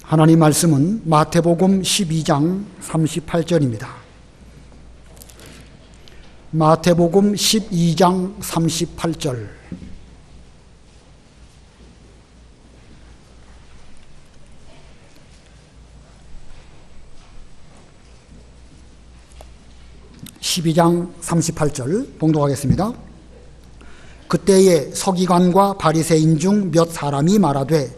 하나님 말씀은 마태복음 12장 38절입니다. 마태복음 12장 38절. (12장 38절) 봉독하겠습니다. 그때에 서기관과 바리새인 중 몇 사람이 말하되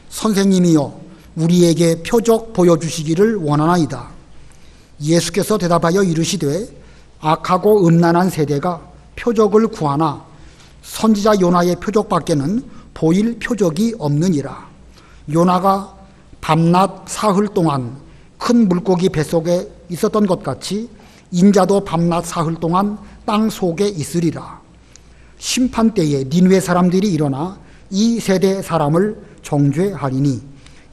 선생님이여 우리에게 표적 보여주시기를 원하나이다. 예수께서 대답하여 이르시되 악하고 음란한 세대가 표적을 구하나 선지자 요나의 표적밖에는 보일 표적이 없느니라. 요나가 밤낮 사흘 동안 큰 물고기 뱃속에 있었던 것 같이 인자도 밤낮 사흘 동안 땅 속에 있으리라. 심판 때에 니느웨 사람들이 일어나 이 세대 사람을 정죄하리니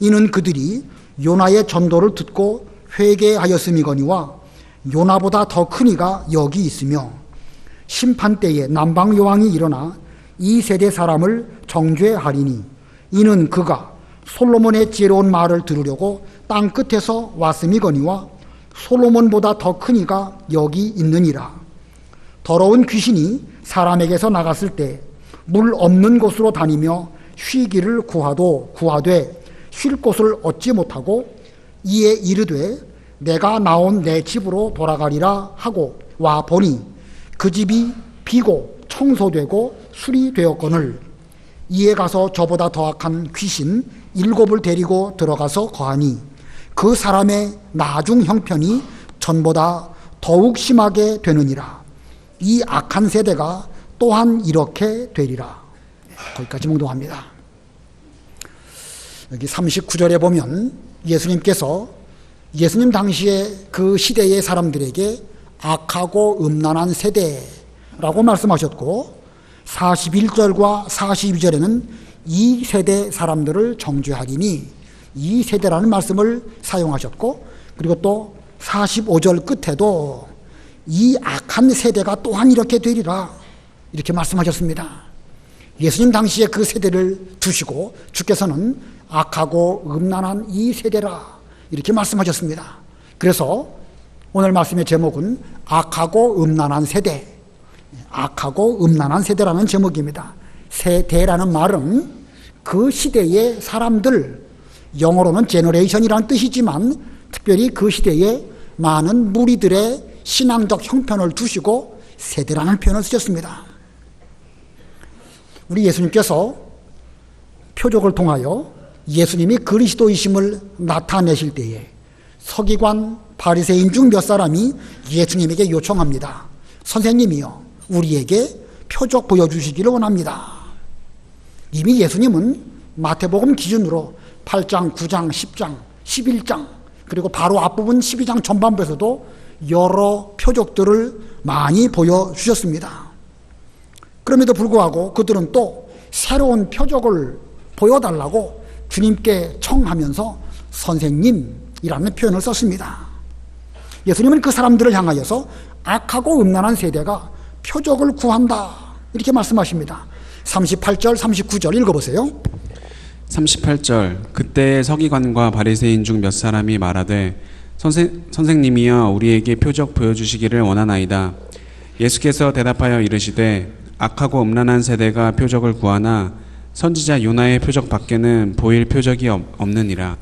이는 그들이 요나의 전도를 듣고 회개하였음이거니와 요나보다 더 큰 이가 여기 있으며 심판 때에 남방 여왕이 일어나 이 세대 사람을 정죄하리니 이는 그가 솔로몬의 지혜로운 말을 들으려고 땅 끝에서 왔음이거니와 솔로몬보다 더 큰 이가 여기 있느니라. 더러운 귀신이 사람에게서 나갔을 때 물 없는 곳으로 다니며 쉬기를 구하되 쉴 곳을 얻지 못하고 이에 이르되 내가 나온 내 집으로 돌아가리라 하고 와 보니 그 집이 비고 청소되고 수리되었거늘 이에 가서 저보다 더 악한 귀신 7을 데리고 들어가서 거하니 그 사람의 나중 형편이 전보다 더욱 심하게 되느니라. 이 악한 세대가 또한 이렇게 되리라. 거기까지 몽독합니다. 여기 39절에 보면 예수님 당시에 그 시대의 사람들에게 악하고 음란한 세대라고 말씀하셨고 41절과 42절에는 이 세대 사람들을 정죄하리니 이 세대라는 말씀을 사용하셨고 그리고 또 45절 끝에도 이 악한 세대가 또한 이렇게 되리라 이렇게 말씀하셨습니다. 예수님 당시에 그 세대를 두시고 주께서는 악하고 음란한 이 세대라 이렇게 말씀하셨습니다. 그래서 오늘 말씀의 제목은 악하고 음란한 세대, 악하고 음란한 세대라는 제목입니다. 세대라는 말은 그 시대의 사람들, 영어로는 제너레이션이라는 뜻이지만 특별히 그 시대에 많은 무리들의 신앙적 형편을 두시고 세대라는 표현을 쓰셨습니다. 우리 예수님께서 표적을 통하여 예수님이 그리스도이심을 나타내실 때에 서기관 바리새인 중 몇 사람이 예수님에게 요청합니다. 선생님이여 우리에게 표적 보여주시기를 원합니다. 이미 예수님은 마태복음 기준으로 8장, 9장, 10장, 11장 그리고 바로 앞부분 12장 전반부에서도 여러 표적들을 많이 보여주셨습니다. 그럼에도 불구하고 그들은 또 새로운 표적을 보여달라고 주님께 청하면서 선생님이라는 표현을 썼습니다. 예수님은 그 사람들을 향하여서 악하고 음란한 세대가 표적을 구한다 이렇게 말씀하십니다. 38절 39절 읽어보세요. 38절 그때 서기관과 바리새인 중 몇 사람이 말하되 선생님이여 우리에게 표적 보여주시기를 원하나이다. 예수께서 대답하여 이르시되 악하고 음란한 세대가 표적을 구하나 선지자 요나의 표적 밖에는 보일 표적이 없느니라.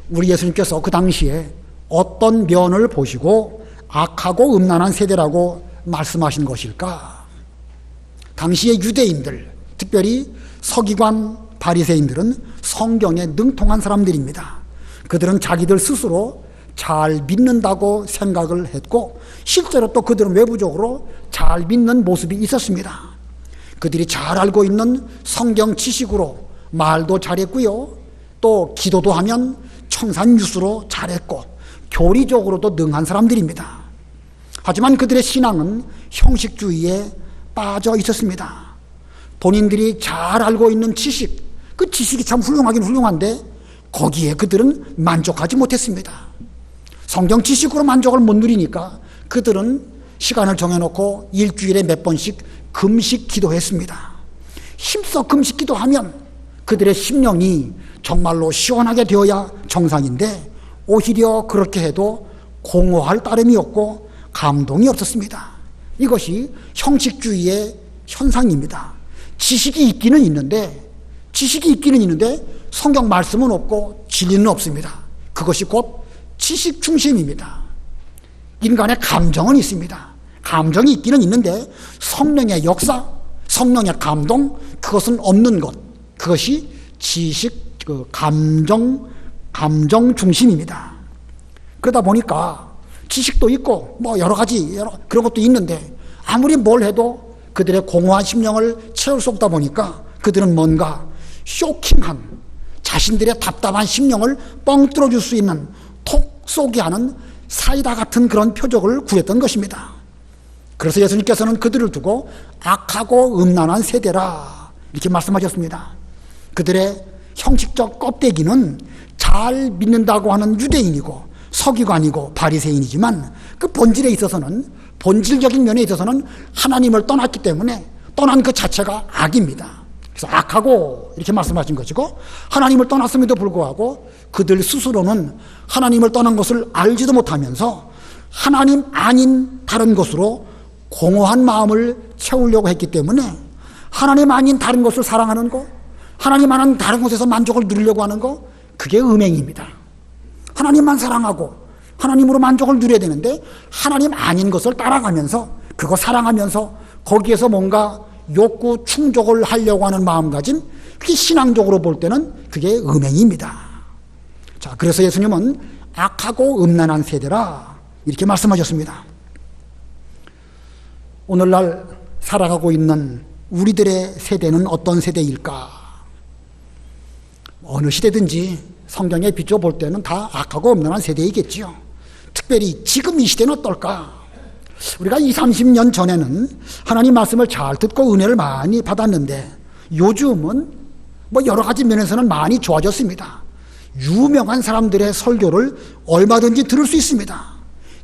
우리 예수님께서 그 당시에 어떤 면을 보시고 악하고 음란한 세대라고 말씀하신 것일까? 당시의 유대인들, 특별히 서기관 바리새인들은 성경에 능통한 사람들입니다. 그들은 자기들 스스로 잘 믿는다고 생각을 했고 실제로 또 그들은 외부적으로 잘 믿는 모습이 있었습니다. 그들이 잘 알고 있는 성경 지식으로 말도 잘했고요. 또 기도도 하면 청산유수로 잘했고 교리적으로도 능한 사람들입니다. 하지만 그들의 신앙은 형식주의에 빠져 있었습니다. 본인들이 잘 알고 있는 지식, 그 지식이 참 훌륭하긴 훌륭한데 거기에 그들은 만족하지 못했습니다. 성경 지식으로 만족을 못 누리니까 그들은 시간을 정해놓고 일주일에 몇 번씩 금식 기도했습니다. 힘써 금식 기도하면 그들의 심령이 정말로 시원하게 되어야 정상인데 오히려 그렇게 해도 공허할 따름이 없고 감동이 없었습니다. 이것이 형식주의의 현상입니다. 지식이 있기는 있는데 성경 말씀은 없고 진리는 없습니다. 그것이 곧 지식 중심입니다. 인간의 감정은 있습니다. 감정이 있기는 있는데 성령의 역사, 성령의 감동, 그것은 없는 것. 그것이 지식, 감정 중심입니다. 그러다 보니까 지식도 있고 여러 가지 그런 것도 있는데 아무리 뭘 해도 그들의 공허한 심령을 채울 수 없다 보니까 그들은 뭔가 쇼킹한 자신들의 답답한 심령을 뻥 뚫어줄 수 있는 톡 쏘게 하는 사이다 같은 그런 표적을 구했던 것입니다. 그래서 예수님께서는 그들을 두고 악하고 음란한 세대라 이렇게 말씀하셨습니다. 그들의 형식적 껍데기는 잘 믿는다고 하는 유대인이고 서기관이고 바리새인이지만 그 본질적인 면에 있어서는 하나님을 떠났기 때문에 떠난 그 자체가 악입니다. 그래서 악하고 이렇게 말씀하신 것이고 하나님을 떠났음에도 불구하고 그들 스스로는 하나님을 떠난 것을 알지도 못하면서 하나님 아닌 다른 것으로 공허한 마음을 채우려고 했기 때문에 하나님 아닌 다른 것을 사랑하는 것, 하나님 아닌 다른 것에서 만족을 누리려고 하는 것, 그게 음행입니다. 하나님만 사랑하고 하나님으로 만족을 누려야 되는데 하나님 아닌 것을 따라가면서 그거 사랑하면서 거기에서 뭔가 욕구 충족을 하려고 하는 마음가짐, 그게 신앙적으로 볼 때는 그게 음행입니다. 자, 그래서 예수님은 악하고 음란한 세대라 이렇게 말씀하셨습니다. 오늘날 살아가고 있는 우리들의 세대는 어떤 세대일까? 어느 시대든지 성경에 비춰볼 때는 다 악하고 음란한 세대이겠지요. 특별히 지금 이 시대는 어떨까? 우리가 20, 30년 전에는 하나님 말씀을 잘 듣고 은혜를 많이 받았는데 요즘은 여러 가지 면에서는 많이 좋아졌습니다. 유명한 사람들의 설교를 얼마든지 들을 수 있습니다.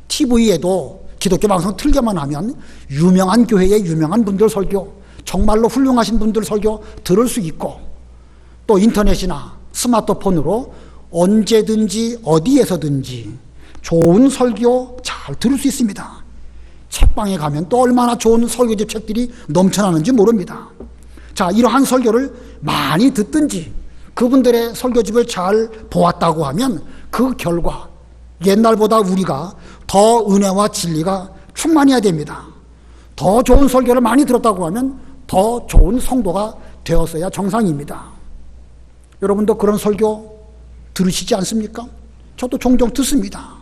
TV에도 기독교 방송 틀기만 하면 유명한 교회의 유명한 분들 설교, 정말로 훌륭하신 분들 설교 들을 수 있고 또 인터넷이나 스마트폰으로 언제든지 어디에서든지 좋은 설교 잘 들을 수 있습니다. 책방에 가면 또 얼마나 좋은 설교집 책들이 넘쳐나는지 모릅니다. 자, 이러한 설교를 많이 듣든지 그분들의 설교집을 잘 보았다고 하면 그 결과 옛날보다 우리가 더 은혜와 진리가 충만해야 됩니다. 더 좋은 설교를 많이 들었다고 하면 더 좋은 성도가 되었어야 정상입니다. 여러분도 그런 설교 들으시지 않습니까? 저도 종종 듣습니다.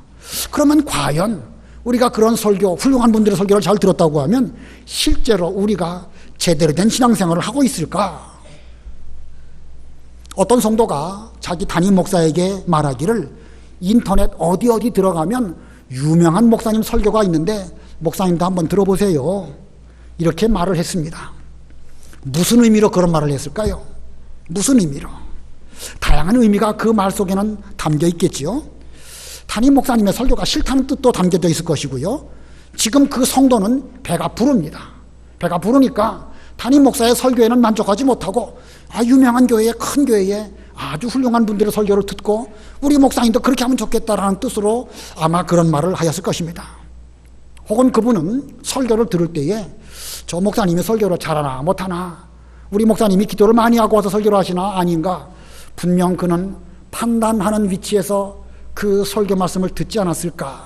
그러면 과연 우리가 그런 설교, 훌륭한 분들의 설교를 잘 들었다고 하면 실제로 우리가 제대로 된 신앙생활을 하고 있을까? 어떤 성도가 자기 담임 목사에게 말하기를 인터넷 어디 들어가면 유명한 목사님 설교가 있는데 목사님도 한번 들어보세요. 이렇게 말을 했습니다. 무슨 의미로 그런 말을 했을까요? 무슨 의미로? 다양한 의미가 그 말 속에는 담겨 있겠지요. 담임 목사님의 설교가 싫다는 뜻도 담겨져 있을 것이고요. 지금 그 성도는 배가 부릅니다. 배가 부르니까 담임 목사의 설교에는 만족하지 못하고 유명한 교회에, 큰 교회에 아주 훌륭한 분들의 설교를 듣고 우리 목사님도 그렇게 하면 좋겠다라는 뜻으로 아마 그런 말을 하였을 것입니다. 혹은 그분은 설교를 들을 때에 저 목사님이 설교를 잘하나 못하나, 우리 목사님이 기도를 많이 하고 와서 설교를 하시나 아닌가, 분명 그는 판단하는 위치에서 그 설교 말씀을 듣지 않았을까.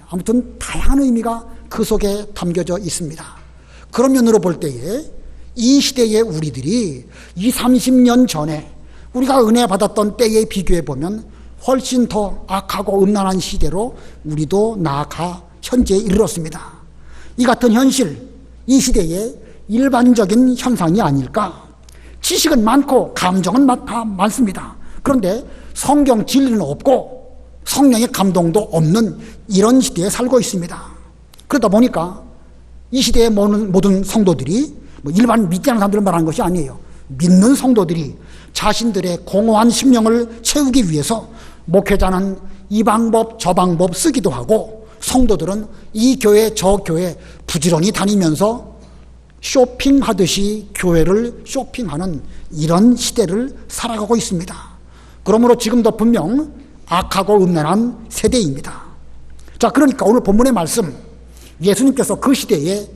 아무튼 다양한 의미가 그 속에 담겨져 있습니다. 그런 면으로 볼 때에 이 시대의 우리들이 20, 30년 전에 우리가 은혜 받았던 때에 비교해 보면 훨씬 더 악하고 음란한 시대로 우리도 나아가 현재에 이르렀습니다. 이 같은 현실, 이 시대의 일반적인 현상이 아닐까. 지식은 많고 감정은 다 많습니다. 그런데 성경 진리는 없고 성령의 감동도 없는 이런 시대에 살고 있습니다. 그러다 보니까 이 시대의 모든 성도들이 일반 믿지 않는 사람들을 말하는 것이 아니에요. 믿는 성도들이 자신들의 공허한 심령을 채우기 위해서 목회자는 이 방법 저 방법 쓰기도 하고 성도들은 이 교회 저 교회 부지런히 다니면서 쇼핑하듯이 교회를 쇼핑하는 이런 시대를 살아가고 있습니다. 그러므로 지금도 분명 악하고 음란한 세대입니다. 자, 그러니까 오늘 본문의 말씀, 예수님께서 그 시대에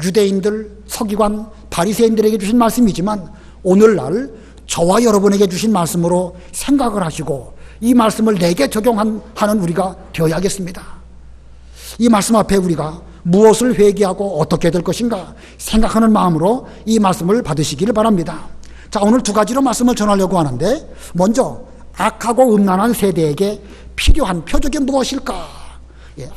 유대인들, 서기관, 바리새인들에게 주신 말씀이지만 오늘날 저와 여러분에게 주신 말씀으로 생각을 하시고 이 말씀을 내게 적용하는 우리가 되어야겠습니다. 이 말씀 앞에 우리가 무엇을 회개하고 어떻게 될 것인가 생각하는 마음으로 이 말씀을 받으시기를 바랍니다. 자, 오늘 두 가지로 말씀을 전하려고 하는데, 먼저 악하고 음란한 세대에게 필요한 표적이 무엇일까?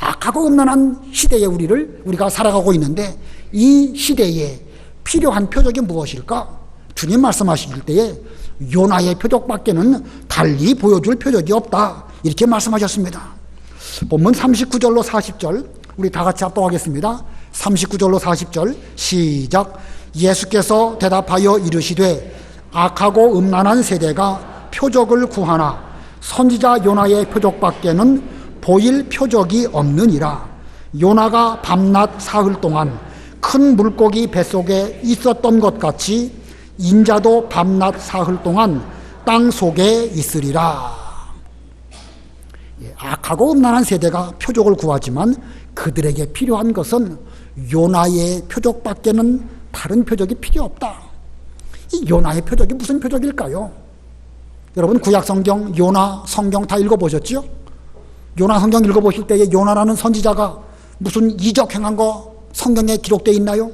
악하고 음란한 시대에 우리가 살아가고 있는데 이 시대에 필요한 표적이 무엇일까? 주님 말씀하실 때에 요나의 표적밖에는 달리 보여줄 표적이 없다, 이렇게 말씀하셨습니다. 본문 39절로 40절 우리 다 같이 합독하겠습니다. 39절로 40절 시작. 예수께서 대답하여 이르시되 악하고 음란한 세대가 표적을 구하나 선지자 요나의 표적밖에는 보일 표적이 없느니라. 요나가 밤낮 사흘 동안 큰 물고기 뱃속에 있었던 것 같이 인자도 밤낮 사흘 동안 땅 속에 있으리라. 악하고 음란한 세대가 표적을 구하지만 그들에게 필요한 것은 요나의 표적밖에는 다른 표적이 필요 없다. 이 요나의 표적이 무슨 표적일까요? 여러분 구약 성경 요나 성경 다 읽어보셨죠? 요나 성경 읽어보실 때에 요나라는 선지자가 무슨 이적 행한 거 성경에 기록되어 있나요?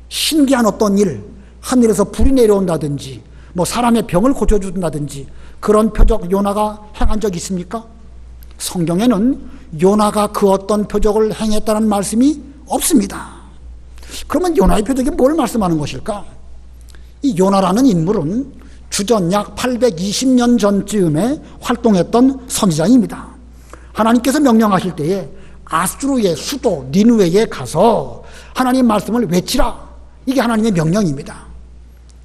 신기한 어떤 일, 하늘에서 불이 내려온다든지 뭐 사람의 병을 고쳐준다든지 그런 표적 요나가 행한 적 있습니까? 성경에는 요나가 그 어떤 표적을 행했다는 말씀이 없습니다. 그러면 요나의 표적이 뭘 말씀하는 것일까? 이 요나라는 인물은 주전 약 820년 전쯤에 활동했던 선지자입니다. 하나님께서 명령하실 때에 아수르의 수도 니느웨에 가서 하나님 말씀을 외치라, 이게 하나님의 명령입니다.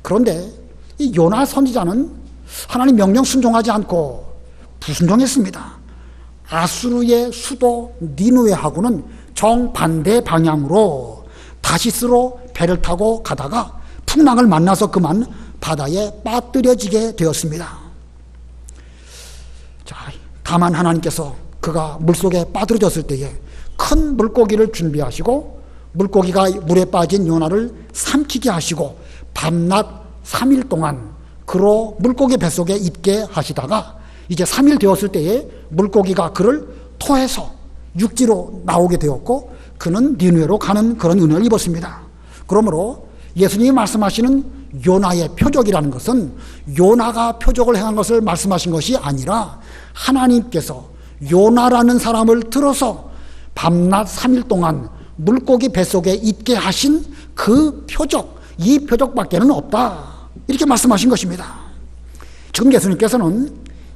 그런데 이 요나 선지자는 하나님 명령 순종하지 않고 불순종했습니다. 아수르의 수도 니느웨하고는 정반대 방향으로 다시스로 배를 타고 가다가 풍랑을 만나서 그만 바다에 빠뜨려지게 되었습니다. 자, 다만 하나님께서 그가 물속에 빠뜨려졌을 때에 큰 물고기를 준비하시고 물고기가 물에 빠진 요나를 삼키게 하시고 밤낮 3일 동안 그로 물고기 뱃속에 있게 하시다가 이제 3일 되었을 때에 물고기가 그를 토해서 육지로 나오게 되었고 그는 니느웨로 가는 그런 은혜를 입었습니다. 그러므로 예수님이 말씀하시는 요나의 표적이라는 것은 요나가 표적을 행한 것을 말씀하신 것이 아니라 하나님께서 요나라는 사람을 들어서 밤낮 3일 동안 물고기 뱃속에 있게 하신 그 표적, 이 표적밖에는 없다, 이렇게 말씀하신 것입니다. 지금 예수님께서는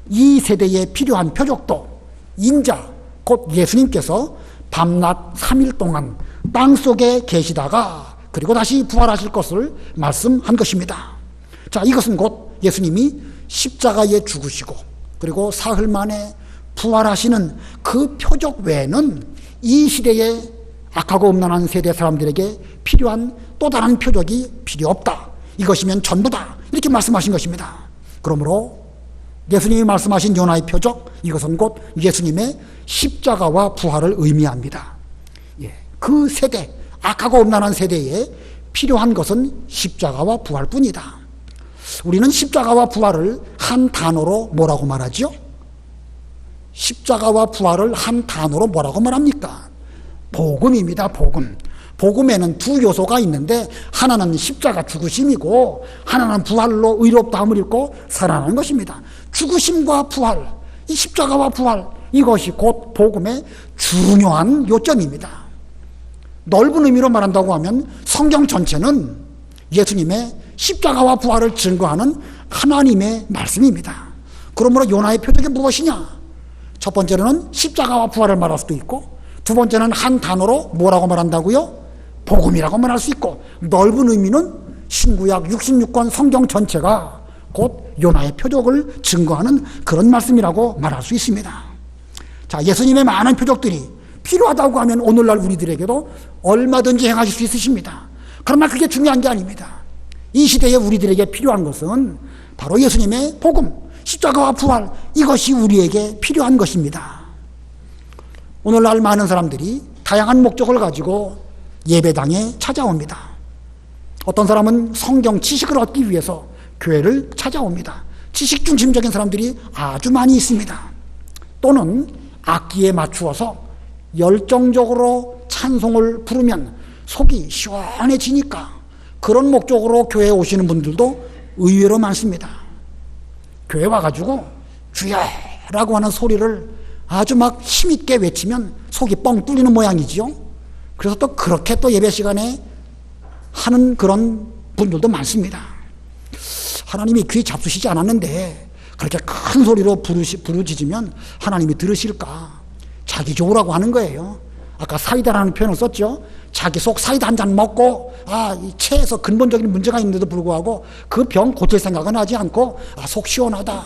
이 세대에 필요한 표적도 인자, 곧 예수님께서 밤낮 3일 동안 땅속에 계시다가 그리고 다시 부활하실 것을 말씀한 것입니다. 자, 이것은 곧 예수님이 십자가에 죽으시고 그리고 사흘 만에 부활하시는 그 표적 외에는 이 시대에 악하고 음란한 세대 사람들에게 필요한 또 다른 표적이 필요 없다, 이것이면 전부다, 이렇게 말씀하신 것입니다. 그러므로 예수님이 말씀하신 요나의 표적, 이것은 곧 예수님의 십자가와 부활을 의미합니다. 그 세대, 악하고 음란한 세대에 필요한 것은 십자가와 부활뿐이다. 우리는 십자가와 부활을 한 단어로 뭐라고 말하죠? 십자가와 부활을 한 단어로 뭐라고 말합니까? 복음입니다. 복음. 복음에는 두 요소가 있는데 하나는 십자가 죽으심이고 하나는 부활로 의롭다함을 입고 살아나는 것입니다. 죽으심과 부활, 이 십자가와 부활, 이것이 곧 복음의 중요한 요점입니다. 넓은 의미로 말한다고 하면 성경 전체는 예수님의 십자가와 부활을 증거하는 하나님의 말씀입니다. 그러므로 요나의 표적이 무엇이냐? 첫 번째로는 십자가와 부활을 말할 수도 있고 두 번째는 한 단어로 뭐라고 말한다고요? 복음이라고 말할 수 있고 넓은 의미는 신구약 66권 성경 전체가 곧 요나의 표적을 증거하는 그런 말씀이라고 말할 수 있습니다. 자, 예수님의 많은 표적들이 필요하다고 하면 오늘날 우리들에게도 얼마든지 행하실 수 있으십니다. 그러나 그게 중요한 게 아닙니다. 이 시대에 우리들에게 필요한 것은 바로 예수님의 복음, 십자가와 부활, 이것이 우리에게 필요한 것입니다. 오늘날 많은 사람들이 다양한 목적을 가지고 예배당에 찾아옵니다. 어떤 사람은 성경 지식을 얻기 위해서 교회를 찾아옵니다. 지식 중심적인 사람들이 아주 많이 있습니다. 또는 악기에 맞추어서 열정적으로 찬송을 부르면 속이 시원해지니까 그런 목적으로 교회에 오시는 분들도 의외로 많습니다. 교회 와가지고 주여라고 하는 소리를 아주 막 힘있게 외치면 속이 뻥 뚫리는 모양이지요. 그래서 또 그렇게 또 예배 시간에 하는 그런 분들도 많습니다. 하나님이 귀 잡수시지 않았는데 그렇게 큰 소리로 부르짖으면 하나님이 들으실까? 자기 좋으라고 하는 거예요. 아까 사이다라는 표현을 썼죠. 자기 속 사이다 한 잔 먹고 이 체에서 근본적인 문제가 있는데도 불구하고 그 병 고칠 생각은 하지 않고 속 시원하다.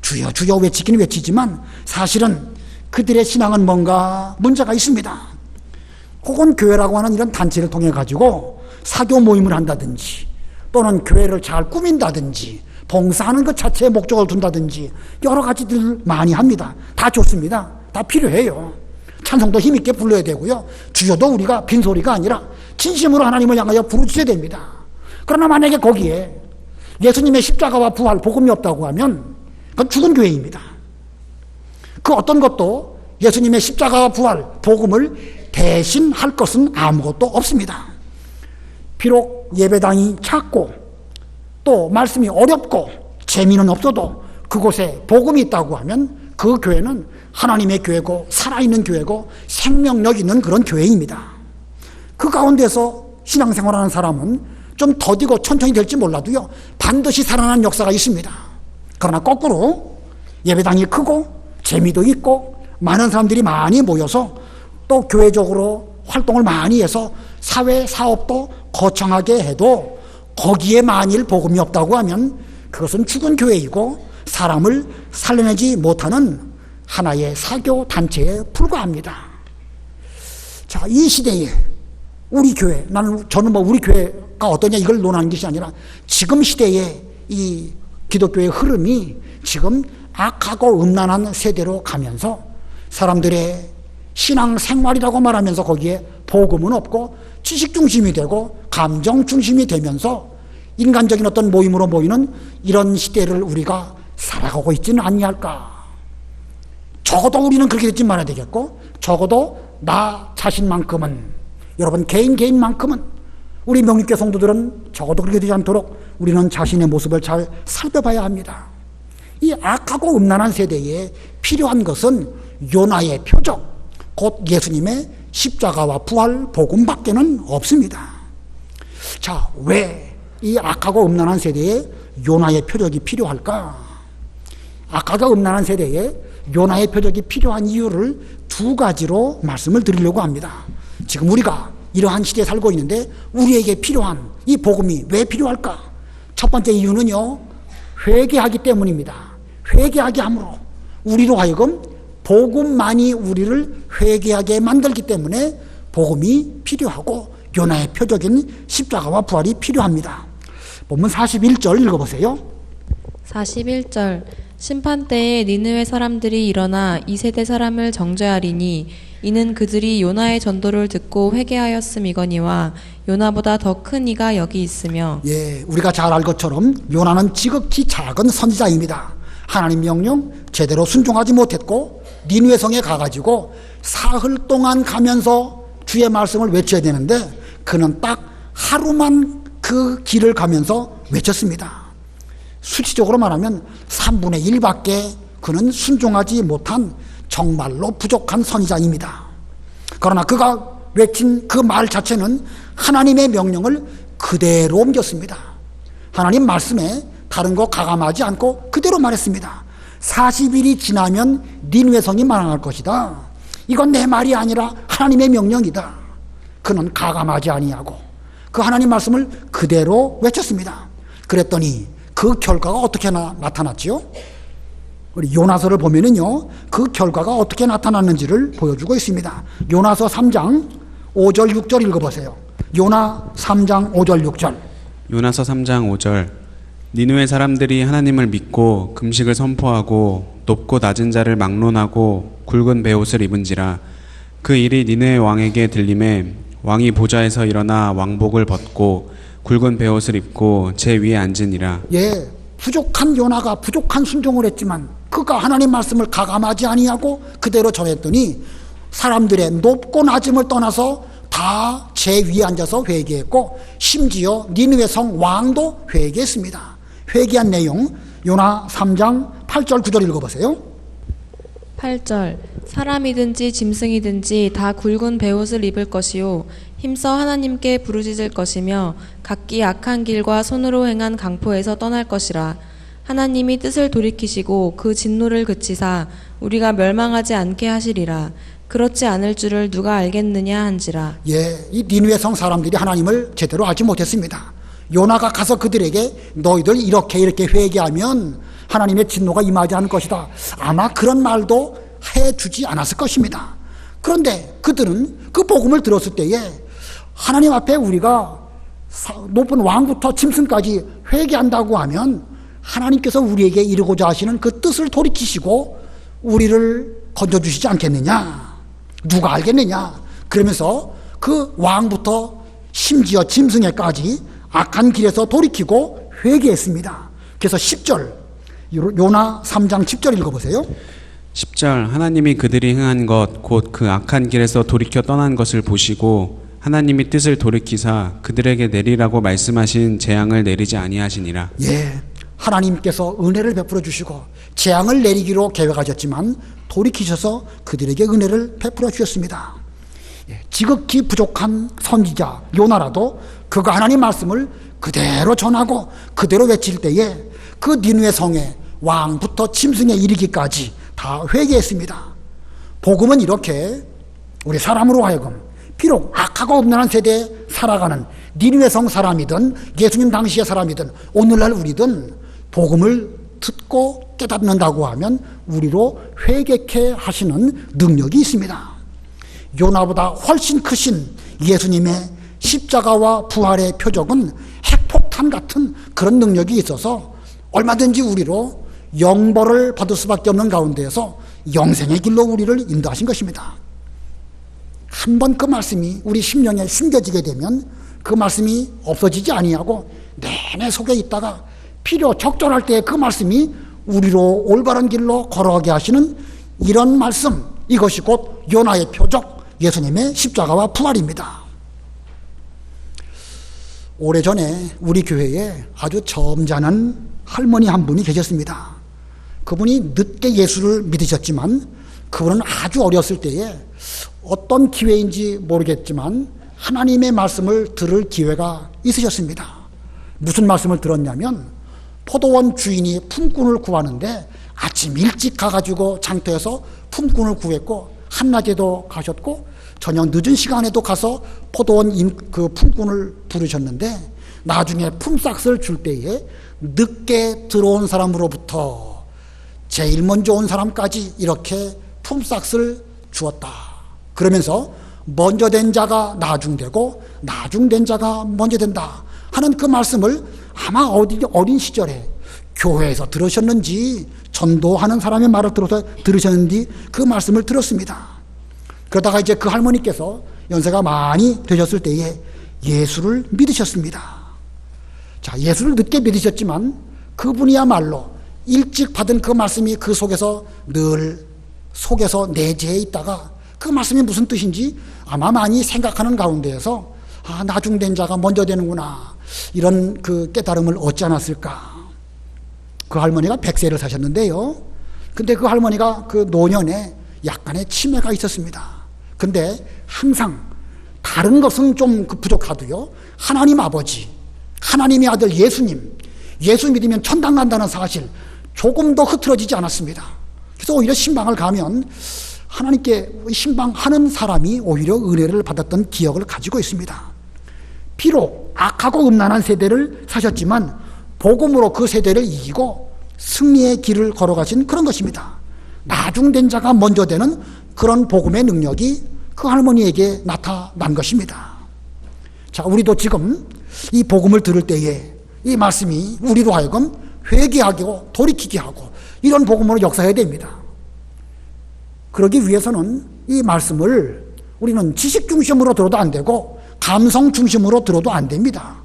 주여 주여 외치기는 외치지만 사실은 그들의 신앙은 뭔가 문제가 있습니다. 혹은 교회라고 하는 이런 단체를 통해 가지고 사교 모임을 한다든지 또는 교회를 잘 꾸민다든지 봉사하는 것 자체에 목적을 둔다든지 여러 가지들 많이 합니다. 다 좋습니다. 다 필요해요. 찬송도 힘있게 불러야 되고요. 주여도 우리가 빈소리가 아니라 진심으로 하나님을 향하여 부르셔야 됩니다. 그러나 만약에 거기에 예수님의 십자가와 부활 복음이 없다고 하면 그건 죽은 교회입니다. 그 어떤 것도 예수님의 십자가와 부활 복음을 대신할 것은 아무것도 없습니다. 비록 예배당이 작고 또 말씀이 어렵고 재미는 없어도 그곳에 복음이 있다고 하면 그 교회는 하나님의 교회고 살아있는 교회고 생명력 있는 그런 교회입니다. 그 가운데서 신앙생활하는 사람은 좀 더디고 천천히 될지 몰라도요 반드시 살아나는 역사가 있습니다. 그러나 거꾸로 예배당이 크고 재미도 있고 많은 사람들이 많이 모여서 또 교회적으로 활동을 많이 해서 사회 사업도 거창하게 해도 거기에 만일 복음이 없다고 하면 그것은 죽은 교회이고 사람을 살려내지 못하는 하나의 사교 단체에 불과합니다. 자, 이 시대에 우리 교회, 저는 우리 교회가 어떠냐 이걸 논하는 것이 아니라 지금 시대의 이 기독교의 흐름이 지금 악하고 음란한 세대로 가면서 사람들의 신앙 생활이라고 말하면서 거기에 복음은 없고 지식 중심이 되고 감정 중심이 되면서 인간적인 어떤 모임으로 모이는 이런 시대를 우리가 살아가고 있지는 아니할까. 적어도 우리는 그렇게 됐지 말아야 되겠고 적어도 나 자신만큼은 여러분 개인만큼은 우리 명립교 성도들은 적어도 그렇게 되지 않도록 우리는 자신의 모습을 잘 살펴봐야 합니다. 이 악하고 음란한 세대에 필요한 것은 요나의 표적 곧 예수님의 십자가와 부활 복음밖에는 없습니다. 자, 왜 이 악하고 음란한 세대에 요나의 표적이 필요할까? 악하고 음란한 세대에 요나의 표적이 필요한 이유를 두 가지로 말씀을 드리려고 합니다. 지금 우리가 이러한 시대에 살고 있는데 우리에게 필요한 이 복음이 왜 필요할까? 첫 번째 이유는요, 회개하기 때문입니다. 회개하게 함으로 우리로 하여금 복음만이 우리를 회개하게 만들기 때문에 복음이 필요하고 요나의 표적인 십자가와 부활이 필요합니다. 본문 41절 읽어보세요. 41절 심판때에 니느웨 사람들이 일어나 이 세대 사람을 정죄하리니 이는 그들이 요나의 전도를 듣고 회개하였음이거니와 요나보다 더 큰 이가 여기 있으며. 예, 우리가 잘 알 것처럼 요나는 지극히 작은 선지자입니다. 하나님 명령 제대로 순종하지 못했고 니느웨 성에 가가지고 사흘 동안 가면서 주의 말씀을 외쳐야 되는데 그는 딱 하루만 그 길을 가면서 외쳤습니다. 수치적으로 말하면 3분의 1밖에 그는 순종하지 못한 정말로 부족한 선지자입니다. 그러나 그가 외친 그 말 자체는 하나님의 명령을 그대로 옮겼습니다. 하나님 말씀에 다른 거 가감하지 않고 그대로 말했습니다. 40일이 지나면 니느웨 성이 망할 것이다. 이건 내 말이 아니라 하나님의 명령이다. 그는 가감하지 아니하고 그 하나님 말씀을 그대로 외쳤습니다. 그랬더니 그 결과가 어떻게 나타났지요? 우리 요나서를 보면은요, 그 결과가 어떻게 나타났는지를 보여주고 있습니다. 요나서 3장 5절 6절 읽어보세요. 요나 3장 5절 6절. 요나서 3장 5절 니느웨 사람들이 하나님을 믿고 금식을 선포하고 높고 낮은 자를 막론하고 굵은 베옷을 입은지라. 그 일이 니느웨 왕에게 들림에 왕이 보좌에서 일어나 왕복을 벗고 굵은 베옷을 입고 제 위에 앉으니라. 예, 부족한 요나가 부족한 순종을 했지만 그가 하나님 말씀을 가감하지 아니하고 그대로 전했더니 사람들의 높고 낮음을 떠나서 다 제 위에 앉아서 회개했고 심지어 니느웨 성 왕도 회개했습니다. 회개한 내용 요나 3장 8절 9절 읽어보세요. 8절 사람이든지 짐승이든지 다 굵은 베옷을 입을 것이요 힘써 하나님께 부르짖을 것이며 각기 악한 길과 손으로 행한 강포에서 떠날 것이라. 하나님이 뜻을 돌이키시고 그 진노를 그치사 우리가 멸망하지 않게 하시리라. 그렇지 않을 줄을 누가 알겠느냐 한지라. 예, 이 니느웨 성 사람들이 하나님을 제대로 알지 못했습니다. 요나가 가서 그들에게 너희들 이렇게 회개하면 하나님의 진노가 임하지 않을 것이다, 아마 그런 말도 해주지 않았을 것입니다. 그런데 그들은 그 복음을 들었을 때에 하나님 앞에 우리가 높은 왕부터 짐승까지 회개한다고 하면 하나님께서 우리에게 이루고자 하시는 그 뜻을 돌이키시고 우리를 건져주시지 않겠느냐, 누가 알겠느냐. 그러면서 그 왕부터 심지어 짐승에까지 악한 길에서 돌이키고 회개했습니다. 그래서 10절 요나 3장 10절 읽어보세요. 10절 하나님이 그들이 행한 것 곧 그 악한 길에서 돌이켜 떠난 것을 보시고 하나님이 뜻을 돌이키사 그들에게 내리라고 말씀하신 재앙을 내리지 아니하시니라. 예, 하나님께서 은혜를 베풀어 주시고 재앙을 내리기로 계획하셨지만 돌이키셔서 그들에게 은혜를 베풀어 주셨습니다. 예, 지극히 부족한 선지자 요나라도 그가 하나님 말씀을 그대로 전하고 그대로 외칠 때에 그 니느웨 성의 왕부터 짐승에 이르기까지 다 회개했습니다. 복음은 이렇게 우리 사람으로 하여금 비록 악하고 음란한 세대에 살아가는 니느웨 성 사람이든 예수님 당시의 사람이든 오늘날 우리든 복음을 듣고 깨닫는다고 하면 우리로 회개케 하시는 능력이 있습니다. 요나보다 훨씬 크신 예수님의 십자가와 부활의 표적은 핵폭탄 같은 그런 능력이 있어서 얼마든지 우리로 영벌을 받을 수밖에 없는 가운데에서 영생의 길로 우리를 인도하신 것입니다. 한번 그 말씀이 우리 심령에 심겨지게 되면 그 말씀이 없어지지 아니하고 내내 속에 있다가 필요 적절할 때 그 말씀이 우리로 올바른 길로 걸어가게 하시는 이런 말씀, 이것이 곧 요나의 표적, 예수님의 십자가와 부활입니다. 오래전에 우리 교회에 아주 점잖은 할머니 한 분이 계셨습니다. 그분이 늦게 예수를 믿으셨지만 그분은 아주 어렸을 때에 어떤 기회인지 모르겠지만 하나님의 말씀을 들을 기회가 있으셨습니다. 무슨 말씀을 들었냐면 포도원 주인이 품꾼을 구하는데 아침 일찍 가가지고 장터에서 품꾼을 구했고 한낮에도 가셨고 저녁 늦은 시간에도 가서 포도원 그 품꾼을 부르셨는데 나중에 품삯을 줄 때에 늦게 들어온 사람으로부터 제일 먼저 온 사람까지 이렇게 품삯을 주었다. 그러면서 먼저 된 자가 나중되고 나중된 자가 먼저 된다 하는 그 말씀을 아마 어린 시절에 교회에서 들으셨는지 전도하는 사람의 말을 들어서 들으셨는지 그 말씀을 들었습니다. 그러다가 이제 그 할머니께서 연세가 많이 되셨을 때에 예수를 믿으셨습니다. 자, 예수를 늦게 믿으셨지만 그분이야말로 일찍 받은 그 말씀이 그 속에서 늘 속에서 내재해 있다가 그 말씀이 무슨 뜻인지 아마 많이 생각하는 가운데에서 나중된 자가 먼저 되는구나 이런 그 깨달음을 얻지 않았을까. 그 할머니가 100세를 사셨는데요. 근데 그 할머니가 그 노년에 약간의 치매가 있었습니다. 근데 항상 다른 것은 좀 부족하도요, 하나님 아버지, 하나님의 아들 예수님, 예수 믿으면 천당 간다는 사실 조금 더 흐트러지지 않았습니다. 그래서 오히려 신방을 가면 하나님께 신방하는 사람이 오히려 은혜를 받았던 기억을 가지고 있습니다. 비록 악하고 음란한 세대를 사셨지만 복음으로 그 세대를 이기고 승리의 길을 걸어가신 그런 것입니다. 나중된 자가 먼저 되는 그런 복음의 능력이 그 할머니에게 나타난 것입니다. 자, 우리도 지금 이 복음을 들을 때에 이 말씀이 우리로 하여금 회개하고 돌이키게 하고 이런 복음으로 역사해야 됩니다. 그러기 위해서는 이 말씀을 우리는 지식 중심으로 들어도 안 되고 감성 중심으로 들어도 안 됩니다.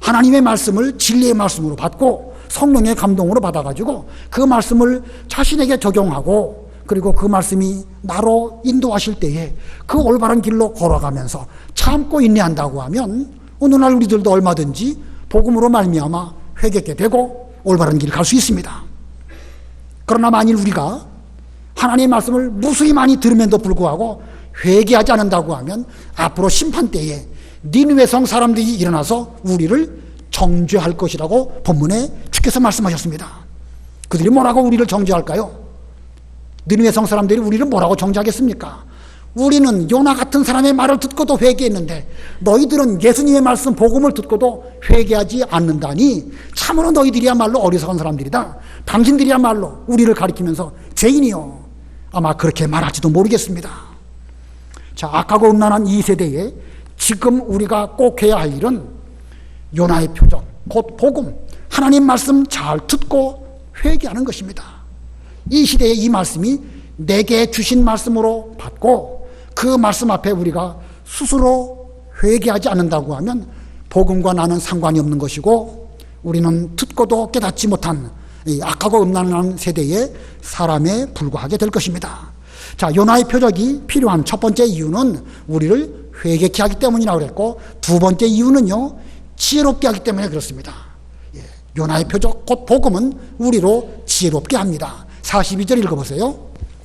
하나님의 말씀을 진리의 말씀으로 받고 성령의 감동으로 받아가지고 그 말씀을 자신에게 적용하고 그리고 그 말씀이 나로 인도하실 때에 그 올바른 길로 걸어가면서 참고 인내한다고 하면 오늘날 우리들도 얼마든지 복음으로 말미암아 회개하게 되고 올바른 길 갈 수 있습니다. 그러나 만일 우리가 하나님의 말씀을 무수히 많이 들음에도 불구하고 회개하지 않는다고 하면 앞으로 심판 때에 니느웨 성 사람들이 일어나서 우리를 정죄할 것이라고 본문에 주께서 말씀하셨습니다. 그들이 뭐라고 우리를 정죄할까요? 니느웨 성 사람들이 우리를 뭐라고 정죄하겠습니까? 우리는 요나 같은 사람의 말을 듣고도 회개했는데 너희들은 예수님의 말씀 복음을 듣고도 회개하지 않는다니 참으로 너희들이야말로 어리석은 사람들이다. 당신들이야말로 우리를 가리키면서 죄인이요. 아마 그렇게 말할지도 모르겠습니다. 자, 악하고 음란한 이 세대에 지금 우리가 꼭 해야 할 일은 요나의 표적, 곧 복음, 하나님 말씀 잘 듣고 회개하는 것입니다. 이 시대에 이 말씀이 내게 주신 말씀으로 받고 그 말씀 앞에 우리가 스스로 회개하지 않는다고 하면 복음과 나는 상관이 없는 것이고 우리는 듣고도 깨닫지 못한 이 악하고 음란한 세대의 사람에 불과하게 될 것입니다. 자, 요나의 표적이 필요한 첫 번째 이유는 우리를 회개케 하기 때문이라고 그랬고 두 번째 이유는요 지혜롭게 하기 때문에 그렇습니다. 요나의 표적 곧 복음은 우리로 지혜롭게 합니다. 42절 읽어보세요.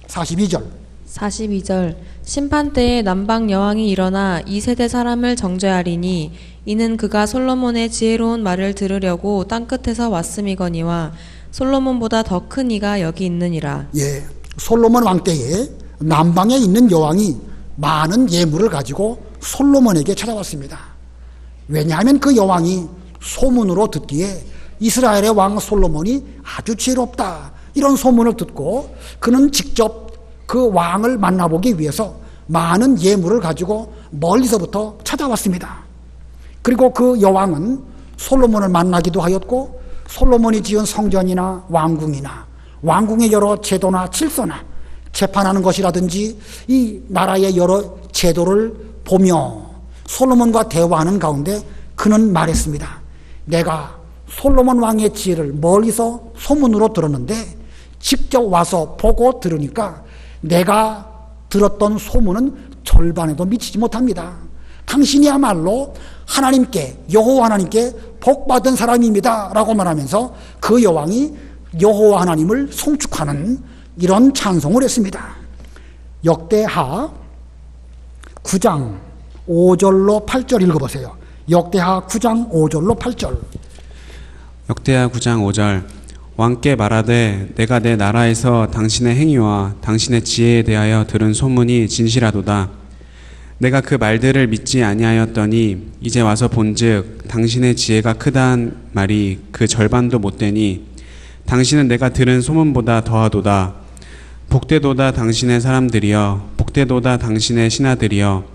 42절 심판 때에 남방 여왕이 일어나 이 세대 사람을 정죄하리니 이는 그가 솔로몬의 지혜로운 말을 들으려고 땅끝에서 왔음이거니와 솔로몬보다 더 큰 이가 여기 있느니라. 예, 솔로몬 왕 때에 남방에 있는 여왕이 많은 예물을 가지고 솔로몬에게 찾아왔습니다. 왜냐하면 그 여왕이 소문으로 듣기에 이스라엘의 왕 솔로몬이 아주 지혜롭다 이런 소문을 듣고 그는 직접 그 왕을 만나보기 위해서 많은 예물을 가지고 멀리서부터 찾아왔습니다. 그리고 그 여왕은 솔로몬을 만나기도 하였고 솔로몬이 지은 성전이나 왕궁이나 왕궁의 여러 제도나 질서나 재판하는 것이라든지 이 나라의 여러 제도를 보며 솔로몬과 대화하는 가운데 그는 말했습니다. 내가 솔로몬 왕의 지혜를 멀리서 소문으로 들었는데 직접 와서 보고 들으니까 내가 들었던 소문은 절반에도 미치지 못합니다. 당신이야말로 하나님께 여호와 하나님께 복받은 사람입니다 라고 말하면서 그 여왕이 여호와 하나님을 송축하는 이런 찬송을 했습니다. 역대하 9장 5절로 8절 읽어보세요. 역대하 9장 5절로 8절. 역대하 9장 5절. 왕께 말하되 내가 내 나라에서 당신의 행위와 당신의 지혜에 대하여 들은 소문이 진실하도다. 내가 그 말들을 믿지 아니하였더니 이제 와서 본즉 당신의 지혜가 크다한 말이 그 절반도 못되니 당신은 내가 들은 소문보다 더하도다. 복되도다 당신의 사람들이여 복되도다 당신의 신하들이여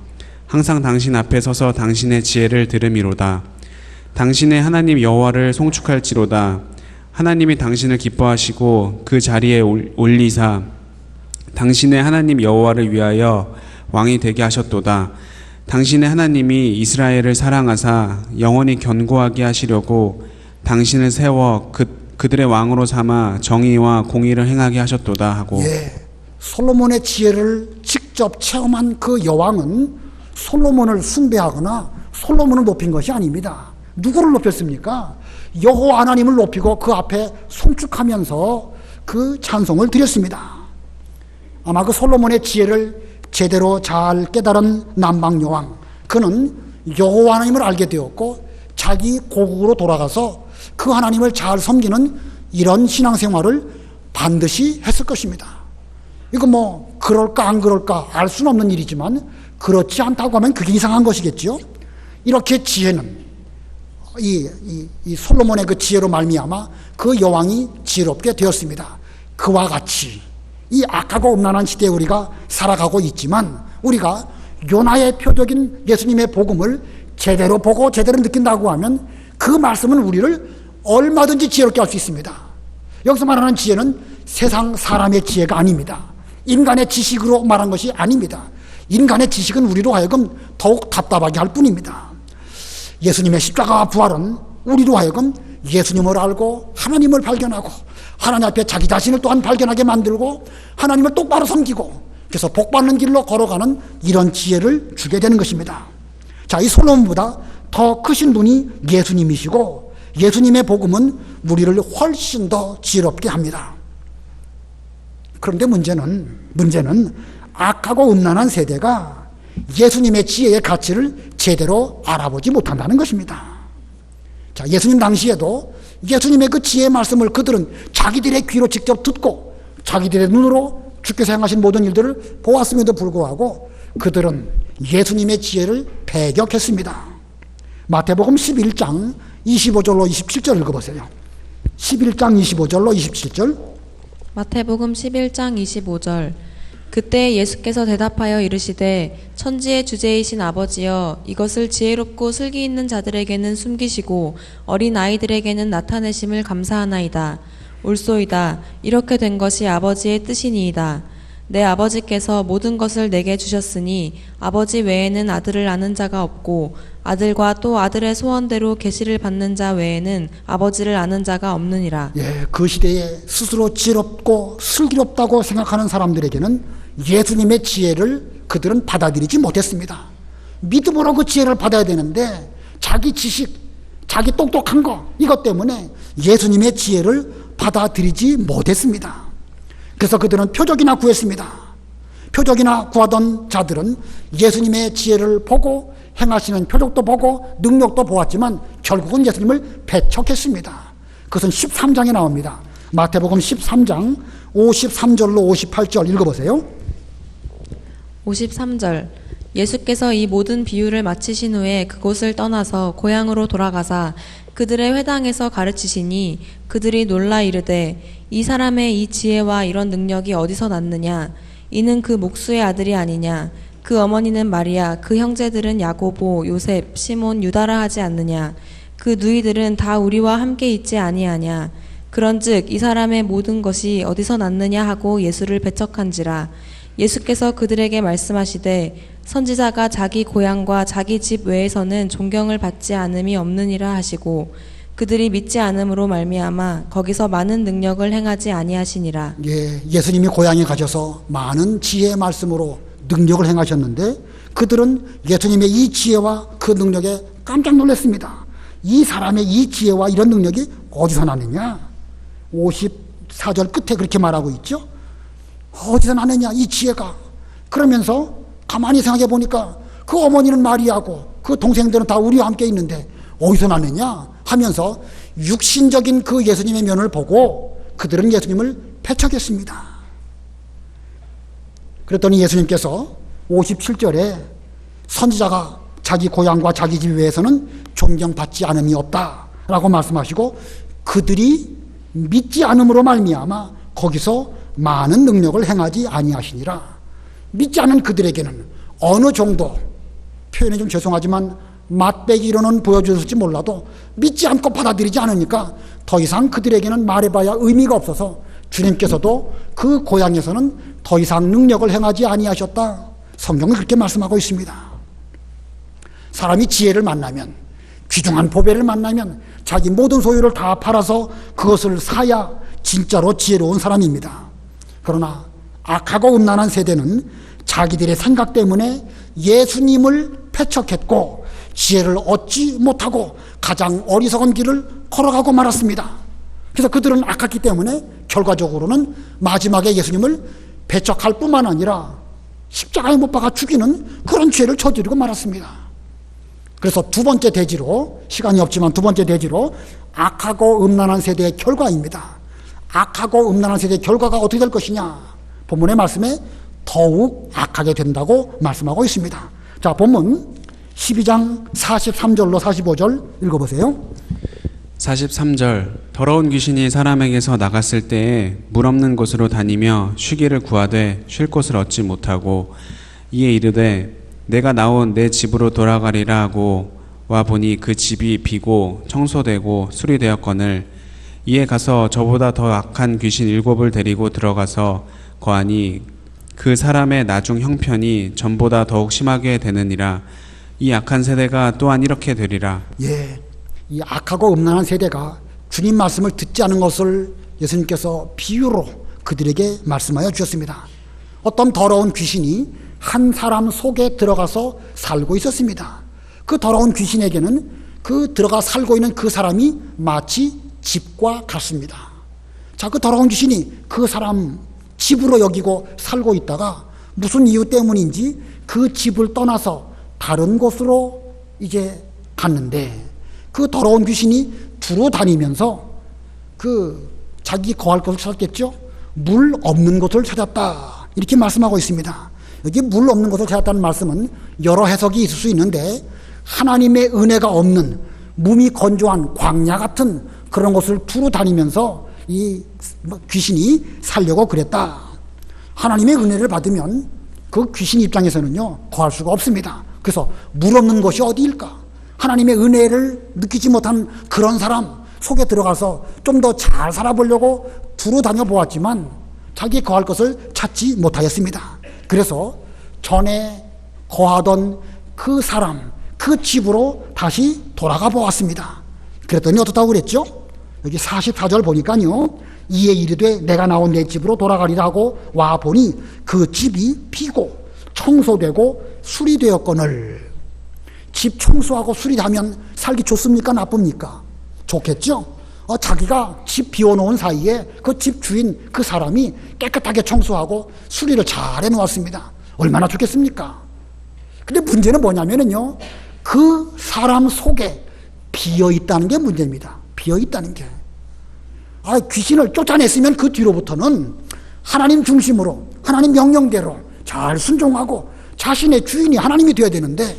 항상 당신 앞에 서서 당신의 지혜를 들음이로다. 당신의 하나님 여호와를 송축할지로다. 하나님이 당신을 기뻐하시고 그 자리에 올리사 당신의 하나님 여호와를 위하여 왕이 되게 하셨도다. 당신의 하나님이 이스라엘을 사랑하사 영원히 견고하게 하시려고 당신을 세워 그들의 왕으로 삼아 정의와 공의를 행하게 하셨도다 하고. 예, 솔로몬의 지혜를 직접 체험한 그 여왕은 솔로몬을 숭배하거나 솔로몬을 높인 것이 아닙니다. 누구를 높였습니까? 여호와 하나님을 높이고 그 앞에 송축하면서 그 찬송을 드렸습니다. 아마 그 솔로몬의 지혜를 제대로 잘 깨달은 남방 여왕, 그는 여호와 하나님을 알게 되었고 자기 고국으로 돌아가서 그 하나님을 잘 섬기는 이런 신앙생활을 반드시 했을 것입니다. 이거 뭐 그럴까 안 그럴까 알 수는 없는 일이지만 그렇지 않다고 하면 그게 이상한 것이겠죠. 이렇게 지혜는 이 솔로몬의 그 지혜로 말미암아 그 여왕이 지혜롭게 되었습니다. 그와 같이 이 악하고 음란한 시대에 우리가 살아가고 있지만 우리가 요나의 표적인 예수님의 복음을 제대로 보고 제대로 느낀다고 하면 그 말씀은 우리를 얼마든지 지혜롭게 할 수 있습니다. 여기서 말하는 지혜는 세상 사람의 지혜가 아닙니다. 인간의 지식으로 말한 것이 아닙니다. 인간의 지식은 우리로 하여금 더욱 답답하게 할 뿐입니다. 예수님의 십자가와 부활은 우리로 하여금 예수님을 알고 하나님을 발견하고 하나님 앞에 자기 자신을 또한 발견하게 만들고 하나님을 똑바로 섬기고 그래서 복받는 길로 걸어가는 이런 지혜를 주게 되는 것입니다. 자, 이 솔로몬보다 더 크신 분이 예수님이시고 예수님의 복음은 우리를 훨씬 더 지혜롭게 합니다. 그런데 문제는 악하고 음란한 세대가 예수님의 지혜의 가치를 제대로 알아보지 못한다는 것입니다. 자, 예수님 당시에도 예수님의 그 지혜의 말씀을 그들은 자기들의 귀로 직접 듣고 자기들의 눈으로 주께서 행하신 모든 일들을 보았음에도 불구하고 그들은 예수님의 지혜를 배격했습니다. 마태복음 11장 25절로 27절 읽어보세요. 11장 25절로 27절. 마태복음 11장 25절. 그때 예수께서 대답하여 이르시되 천지의 주제이신 아버지여 이것을 지혜롭고 슬기 있는 자들에게는 숨기시고 어린 아이들에게는 나타내심을 감사하나이다. 옳소이다. 이렇게 된 것이 아버지의 뜻이니이다. 내 아버지께서 모든 것을 내게 주셨으니 아버지 외에는 아들을 아는 자가 없고 아들과 또 아들의 소원대로 계시를 받는 자 외에는 아버지를 아는 자가 없느니라. 예, 그 시대에 스스로 지혜롭고 슬기롭다고 생각하는 사람들에게는 예수님의 지혜를 그들은 받아들이지 못했습니다. 믿음으로 그 지혜를 받아야 되는데 자기 지식, 자기 똑똑한 거 이것 때문에 예수님의 지혜를 받아들이지 못했습니다. 그래서 그들은 표적이나 구했습니다. 표적이나 구하던 자들은 예수님의 지혜를 보고 행하시는 표적도 보고 능력도 보았지만 결국은 예수님을 배척했습니다. 그것은 13장에 나옵니다. 마태복음 13장 53절로 58절 읽어보세요. 53절. 예수께서 이 모든 비유를 마치신 후에 그곳을 떠나서 고향으로 돌아가사 그들의 회당에서 가르치시니 그들이 놀라 이르되 이 사람의 이 지혜와 이런 능력이 어디서 났느냐? 이는 그 목수의 아들이 아니냐? 그 어머니는 마리아, 그 형제들은 야고보, 요셉, 시몬, 유다라 하지 않느냐? 그 누이들은 다 우리와 함께 있지 아니하냐? 그런즉 이 사람의 모든 것이 어디서 났느냐 하고 예수를 배척한지라. 예수께서 그들에게 말씀하시되 선지자가 자기 고향과 자기 집 외에서는 존경을 받지 않음이 없느니라 하시고 그들이 믿지 않음으로 말미암아 거기서 많은 능력을 행하지 아니하시니라. 예, 예수님이 고향에 가셔서 많은 지혜의 말씀으로 능력을 행하셨는데 그들은 예수님의 이 지혜와 그 능력에 깜짝 놀랐습니다. 이 사람의 이 지혜와 이런 능력이 어디서 났느냐? 54절 끝에 그렇게 말하고 있죠. 어디서 났느냐 이 지혜가. 그러면서 가만히 생각해 보니까 그 어머니는 마리아고 그 동생들은 다 우리와 함께 있는데 어디서 났느냐 하면서 육신적인 그 예수님의 면을 보고 그들은 예수님을 배척했습니다. 그랬더니 예수님께서 57절에 선지자가 자기 고향과 자기 집 외에서는 존경받지 않음이 없다라고 말씀하시고 그들이 믿지 않음으로 말미암아 거기서 많은 능력을 행하지 아니하시니라. 믿지 않은 그들에게는 어느 정도, 표현이 좀 죄송하지만 맛배기로는 보여주실지 몰라도 믿지 않고 받아들이지 않으니까 더 이상 그들에게는 말해봐야 의미가 없어서 주님께서도 그 고향에서는 더 이상 능력을 행하지 아니하셨다. 성경은 그렇게 말씀하고 있습니다. 사람이 지혜를 만나면, 귀중한 보배를 만나면 자기 모든 소유를 다 팔아서 그것을 사야 진짜로 지혜로운 사람입니다. 그러나 악하고 음란한 세대는 자기들의 생각 때문에 예수님을 배척했고 지혜를 얻지 못하고 가장 어리석은 길을 걸어가고 말았습니다. 그래서 그들은 악했기 때문에 결과적으로는 마지막에 예수님을 배척할 뿐만 아니라 십자가에 못 박아 죽이는 그런 죄를 저지르고 말았습니다. 그래서 두 번째 대지로, 시간이 없지만 두 번째 대지로 악하고 음란한 세대의 결과입니다. 악하고 음란한 세대의 결과가 어떻게 될 것이냐? 본문의 말씀에 더욱 악하게 된다고 말씀하고 있습니다. 자, 본문 12장 43절로 45절 읽어보세요. 43절. 더러운 귀신이 사람에게서 나갔을 때에 물 없는 곳으로 다니며 쉬기를 구하되 쉴 곳을 얻지 못하고 이에 이르되 내가 나온 내 집으로 돌아가리라 하고 와 보니 그 집이 비고 청소되고 수리되었거늘 이에 가서 저보다 더 악한 귀신 7을 데리고 들어가서 거하니 그 사람의 나중 형편이 전보다 더욱 심하게 되느니라. 이 악한 세대가 또한 이렇게 되리라. 예, 이 악하고 음란한 세대가 주님 말씀을 듣지 않은 것을 예수님께서 비유로 그들에게 말씀하여 주셨습니다. 어떤 더러운 귀신이 한 사람 속에 들어가서 살고 있었습니다. 그 더러운 귀신에게는 그 들어가 살고 있는 그 사람이 마치 집과 같습니다. 자, 그 더러운 귀신이 그 사람 집으로 여기고 살고 있다가 무슨 이유 때문인지 그 집을 떠나서 다른 곳으로 이제 갔는데 그 더러운 귀신이 두루 다니면서 그 자기 거할 곳을 찾았겠죠. 물 없는 곳을 찾았다, 이렇게 말씀하고 있습니다. 여기 물 없는 곳을 찾았다는 말씀은 여러 해석이 있을 수 있는데 하나님의 은혜가 없는 몸이 건조한 광야 같은 그런 곳을 두루 다니면서 이 귀신이 살려고 그랬다. 하나님의 은혜를 받으면 그 귀신 입장에서는요 거할 수가 없습니다. 그래서 물 없는 곳이 어디일까? 하나님의 은혜를 느끼지 못한 그런 사람 속에 들어가서 좀 더 잘 살아보려고 두루 다녀보았지만 자기 거할 것을 찾지 못하였습니다. 그래서 전에 거하던 그 사람, 그 집으로 다시 돌아가 보았습니다. 그랬더니 어떻다고 그랬죠? 여기 44절 보니까요, 이에 이르되 내가 나온 내 집으로 돌아가리라 하고 와 보니 그 집이 비고 청소되고 수리되었거늘. 집 청소하고 수리하면 살기 좋습니까? 나쁩니까? 좋겠죠? 자기가 집 비워놓은 사이에 그 집 주인 그 사람이 깨끗하게 청소하고 수리를 잘 해놓았습니다. 얼마나 좋겠습니까? 근데 문제는 뭐냐면요, 그 사람 속에 비어있다는 게 문제입니다. 비어있다는 게. 귀신을 쫓아냈으면 그 뒤로부터는 하나님 중심으로 하나님 명령대로 잘 순종하고 자신의 주인이 하나님이 되어야 되는데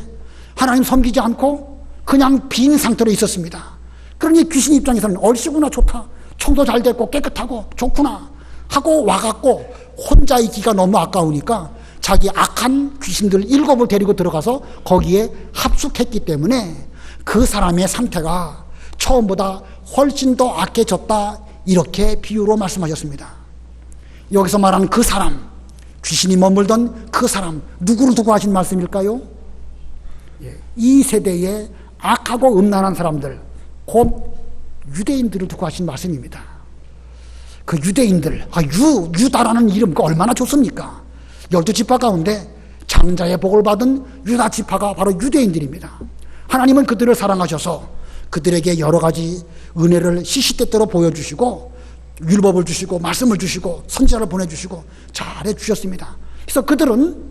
하나님 섬기지 않고 그냥 빈 상태로 있었습니다. 그러니 귀신 입장에서는 얼씨구나, 좋다, 청소 잘 됐고 깨끗하고 좋구나 하고 와갖고 혼자 있기가 너무 아까우니까 자기 악한 귀신들 7을 데리고 들어가서 거기에 합숙했기 때문에 그 사람의 상태가 처음보다 훨씬 더 악해졌다, 이렇게 비유로 말씀하셨습니다. 여기서 말하는 그 사람, 귀신이 머물던 그 사람, 누구를 두고 하신 말씀일까요? 이 세대의 악하고 음란한 사람들, 곧 유대인들을 두고 하신 말씀입니다. 그 유대인들, 유다라는 이름 얼마나 좋습니까? 12지파 가운데 장자의 복을 받은 유다 지파가 바로 유대인들입니다. 하나님은 그들을 사랑하셔서 그들에게 여러 가지 은혜를 시시때때로 보여주시고 율법을 주시고 말씀을 주시고 선지자를 보내주시고 잘해 주셨습니다. 그래서 그들은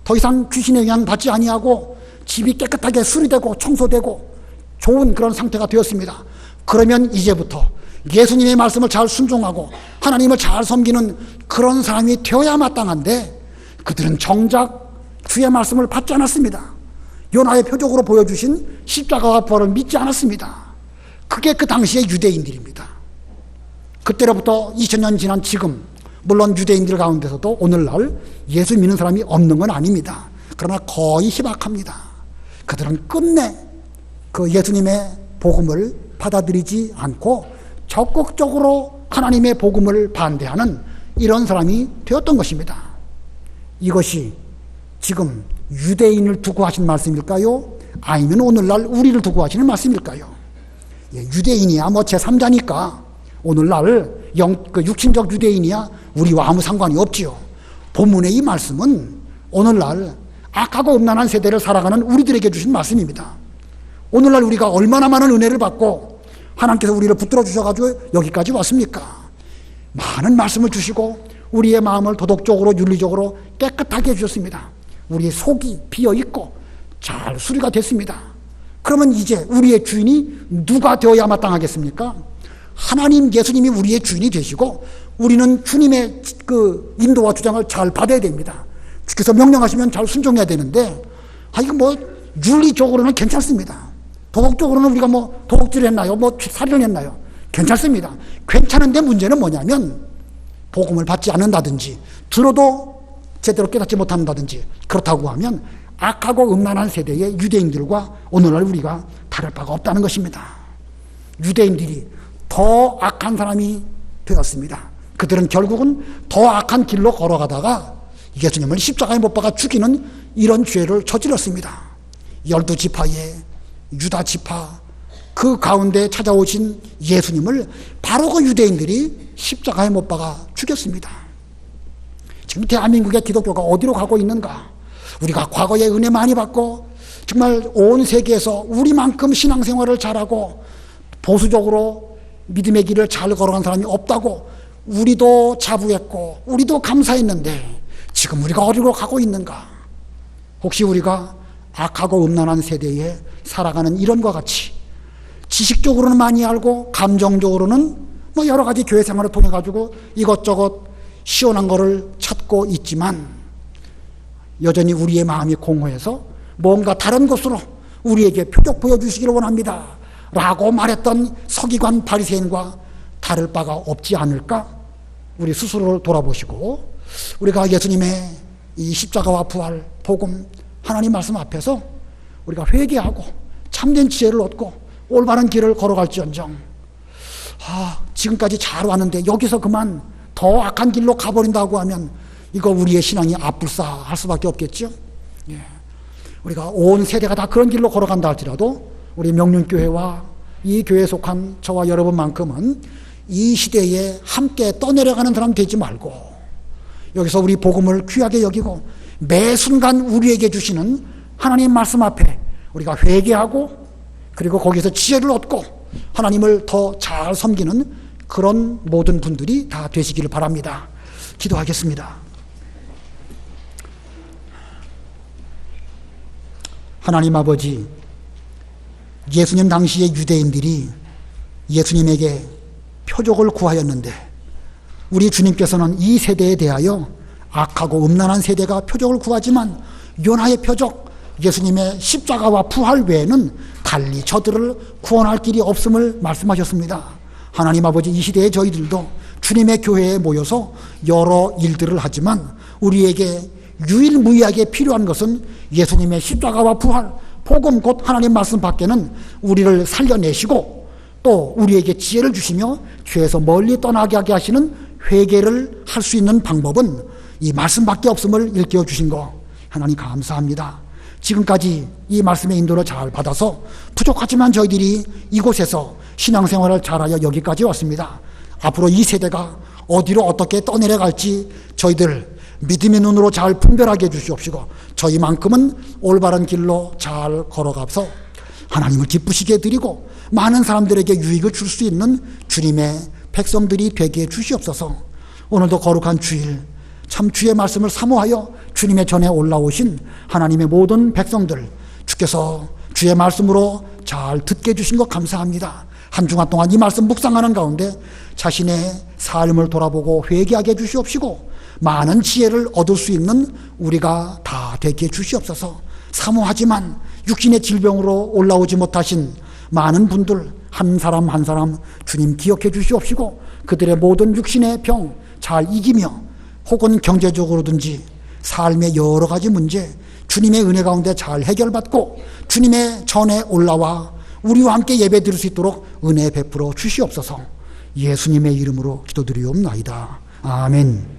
더 이상 귀신의 영향 받지 아니하고 집이 깨끗하게 수리되고 청소되고 좋은 그런 상태가 되었습니다. 그러면 이제부터 예수님의 말씀을 잘 순종하고 하나님을 잘 섬기는 그런 사람이 되어야 마땅한데 그들은 정작 주의 말씀을 받지 않았습니다. 요나의 표적으로 보여주신 십자가와 부활을 믿지 않았습니다. 그게 그 당시의 유대인들입니다. 그때로부터 2000년 지난 지금, 물론 유대인들 가운데서도 오늘날 예수 믿는 사람이 없는 건 아닙니다. 그러나 거의 희박합니다. 그들은 끝내 그 예수님의 복음을 받아들이지 않고 적극적으로 하나님의 복음을 반대하는 이런 사람이 되었던 것입니다. 이것이 지금 유대인을 두고 하신 말씀일까요? 아니면 오늘날 우리를 두고 하시는 말씀일까요? 유대인이야 뭐 제3자니까 오늘날 육신적 유대인이야 우리와 아무 상관이 없지요. 본문의 이 말씀은 오늘날 악하고 음란한 세대를 살아가는 우리들에게 주신 말씀입니다. 오늘날 우리가 얼마나 많은 은혜를 받고 하나님께서 우리를 붙들어 주셔가지고 여기까지 왔습니까? 많은 말씀을 주시고 우리의 마음을 도덕적으로 윤리적으로 깨끗하게 해주셨습니다. 우리의 속이 비어있고 잘 수리가 됐습니다. 그러면 이제 우리의 주인이 누가 되어야 마땅하겠습니까? 하나님 예수님이 우리의 주인이 되시고 우리는 주님의 그 인도와 주장을 잘 받아야 됩니다. 주께서 명령하시면 잘 순종해야 되는데 이거 뭐 윤리적으로는 괜찮습니다. 도덕적으로는 우리가 뭐 도둑질을 했나요? 뭐 살인을 했나요? 괜찮습니다. 괜찮은데 문제는 뭐냐면 복음을 받지 않는다든지 들어도 제대로 깨닫지 못한다든지 그렇다고 하면 악하고 음란한 세대의 유대인들과 오늘날 우리가 다를 바가 없다는 것입니다. 유대인들이 더 악한 사람이 되었습니다. 그들은 결국은 더 악한 길로 걸어가다가 예수님을 십자가에 못 박아 죽이는 이런 죄를 저질렀습니다. 12지파의 유다 지파 그 가운데 찾아오신 예수님을 바로 그 유대인들이 십자가에 못 박아 죽였습니다. 지금 대한민국의 기독교가 어디로 가고 있는가? 우리가 과거에 은혜 많이 받고 정말 온 세계에서 우리만큼 신앙생활을 잘하고 보수적으로 믿음의 길을 잘 걸어간 사람이 없다고 우리도 자부했고 우리도 감사했는데 지금 우리가 어디로 가고 있는가? 혹시 우리가 악하고 음란한 세대에 살아가는 이런과 같이 지식적으로는 많이 알고 감정적으로는 뭐 여러 가지 교회 생활을 통해 가지고 이것저것 시원한 거를 찾고 있지만 여전히 우리의 마음이 공허해서 뭔가 다른 것으로 우리에게 표적 보여주시기를 원합니다 라고 말했던 서기관 바리새인과 다를 바가 없지 않을까? 우리 스스로를 돌아보시고 우리가 예수님의 이 십자가와 부활, 복음, 하나님 말씀 앞에서 우리가 회개하고 참된 지혜를 얻고 올바른 길을 걸어갈지언정 지금까지 잘 왔는데 여기서 그만 더 악한 길로 가버린다고 하면 이거 우리의 신앙이 앞불사할 수밖에 없겠죠. 예. 우리가 온 세대가 다 그런 길로 걸어간다 할지라도 우리 명륜교회와 이 교회에 속한 저와 여러분만큼은 이 시대에 함께 떠내려가는 사람 되지 말고 여기서 우리 복음을 귀하게 여기고 매 순간 우리에게 주시는 하나님 말씀 앞에 우리가 회개하고 그리고 거기서 지혜를 얻고 하나님을 더 잘 섬기는 그런 모든 분들이 다 되시기를 바랍니다. 기도하겠습니다. 하나님 아버지, 예수님 당시의 유대인들이 예수님에게 표적을 구하였는데 우리 주님께서는 이 세대에 대하여 악하고 음란한 세대가 표적을 구하지만 요나의 표적, 예수님의 십자가와 부활 외에는 달리 저들을 구원할 길이 없음을 말씀하셨습니다. 하나님 아버지, 이 시대에 저희들도 주님의 교회에 모여서 여러 일들을 하지만 우리에게 유일무이하게 필요한 것은 예수님의 십자가와 부활, 복음 곧 하나님 말씀 밖에는 우리를 살려내시고 또 우리에게 지혜를 주시며 죄에서 멀리 떠나게 하게 하시는 회개를 할 수 있는 방법은 이 말씀밖에 없음을 일깨워 주신 거 하나님 감사합니다. 지금까지 이 말씀의 인도를 잘 받아서 부족하지만 저희들이 이곳에서 신앙생활을 잘하여 여기까지 왔습니다. 앞으로 이 세대가 어디로 어떻게 떠내려갈지 저희들 믿음의 눈으로 잘 분별하게 해주시옵시고 저희만큼은 올바른 길로 잘 걸어가서 하나님을 기쁘시게 해드리고 많은 사람들에게 유익을 줄 수 있는 주님의 백성들이 되게 해주시옵소서. 오늘도 거룩한 주일 참 주의 말씀을 사모하여 주님의 전에 올라오신 하나님의 모든 백성들 주께서 주의 말씀으로 잘 듣게 해주신 것 감사합니다. 한 주간 동안 이 말씀 묵상하는 가운데 자신의 삶을 돌아보고 회개하게 해주시옵시고 많은 지혜를 얻을 수 있는 우리가 다 되게 해주시옵소서. 사모하지만 육신의 질병으로 올라오지 못하신 많은 분들 한 사람 한 사람 주님 기억해 주시옵시고 그들의 모든 육신의 병 잘 이기며 혹은 경제적으로든지 삶의 여러 가지 문제 주님의 은혜 가운데 잘 해결받고 주님의 전에 올라와 우리와 함께 예배 드릴 수 있도록 은혜 베풀어 주시옵소서. 예수님의 이름으로 기도드리옵나이다. 아멘.